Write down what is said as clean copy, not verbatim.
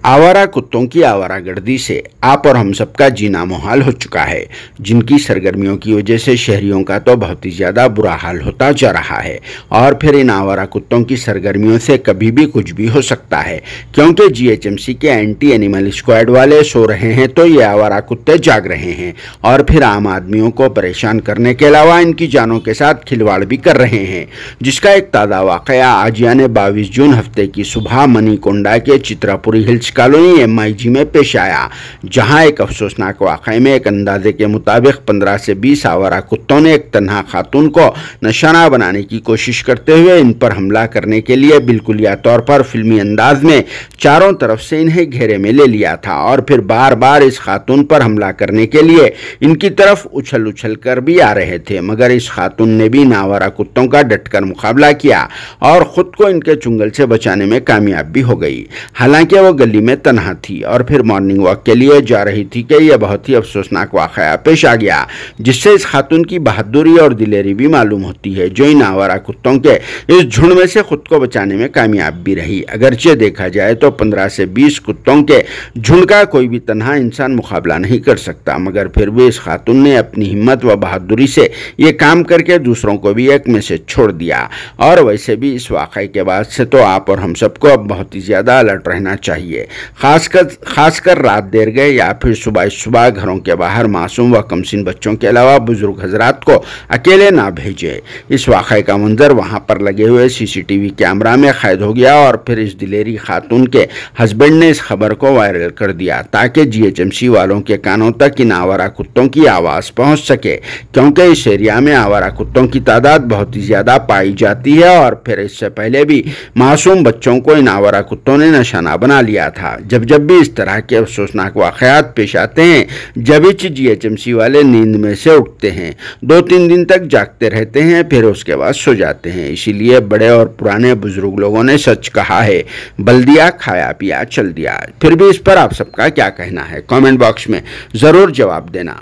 आवारा कुत्तों की आवारागर्दी से आप और हम सबका जीना मुहाल हो चुका है। जिनकी सरगर्मियों की वजह से शहरियों का तो बहुत ही ज़्यादा बुरा हाल होता जा रहा है। और फिर इन आवारा कुत्तों की सरगर्मियों से कभी भी कुछ भी हो सकता है, क्योंकि जीएचएमसी के एंटी एनिमल स्क्वाड वाले सो रहे हैं तो ये आवारा कुत्ते जाग रहे हैं और फिर आम आदमियों को परेशान करने के अलावा इनकी जानों के साथ खिलवाड़ भी कर रहे हैं। जिसका एक ताज़ा वाक़या आज यानी 22 जून हफ्ते की सुबह मनीकोंडा के चित्रापुरी हिल्स कॉलोनी एमआईजी में पेश आया, जहां एक अफसोसनाक वाक़ये में एक अंदाजे के मुताबिक 15 से 20 आवारा कुत्तों ने एक तन्हा खातून को निशाना बनाने की कोशिश करते हुए इन पर हमला करने के लिए बिल्कुलिया तौर पर फिल्मी अंदाज में चारों तरफ से इन्हें घेरे में ले लिया था और फिर बार बार इस खातून पर हमला करने के लिए इनकी तरफ उछल उछल कर भी आ रहे थे, मगर इस खातून ने भी इन आवारा कुत्तों का डटकर मुकाबला किया और खुद को इनके चुंगल से बचाने में कामयाब भी हो गई। हालांकि वो गली में तन्हा थी और फिर मॉर्निंग वॉक के लिए जा रही थी कि यह बहुत ही अफसोसनाक वाक़या पेश आ गया, जिससे इस खातून की बहादुरी और दिलेरी भी मालूम होती है, जो इन आवारा कुत्तों के इस झुंड में से खुद को बचाने में कामयाब भी रही। अगरचे देखा जाए तो 15 से 20 कुत्तों के झुंड का कोई भी तन्हा इंसान मुकाबला नहीं कर सकता, मगर फिर भी इस खातून ने अपनी हिम्मत व बहादुरी से ये काम करके दूसरों को भी एक मैसेज छोड़ दिया। और वैसे भी इस वाक़ये के बाद से तो आप और हम सबको अब बहुत ही ज़्यादा अलर्ट रहना चाहिए, खासकर रात देर गए या फिर सुबह सुबह घरों के बाहर मासूम व कमसिन बच्चों के अलावा बुजुर्ग हजरात को अकेले ना भेजें। इस वाक़ये का मंजर वहां पर लगे हुए सीसीटीवी कैमरा में कैद हो गया और फिर इस दिलेरी खातून के हस्बैंड ने इस खबर को वायरल कर दिया ताकि जीएचएमसी वालों के कानों तक इन आवारा कुत्तों की आवाज़ पहुंच सके, क्योंकि इस एरिया में आवारा कुत्तों की तादाद बहुत ही ज़्यादा पाई जाती है। और फिर इससे पहले भी मासूम बच्चों को इन आवारा कुत्तों ने निशाना बना लिया था। जब भी इस तरह के अफसोसनाक वाक़यात पेश आते हैं, जब जीएचएमसी वाले नींद में से उठते हैं, 2-3 दिन तक जागते रहते हैं, फिर उसके बाद सो जाते हैं। इसीलिए बड़े और पुराने बुजुर्ग लोगों ने सच कहा है, बल दिया खाया पिया चल दिया। फिर भी इस पर आप सबका क्या कहना है, कमेंट बॉक्स में ज़रूर जवाब देना।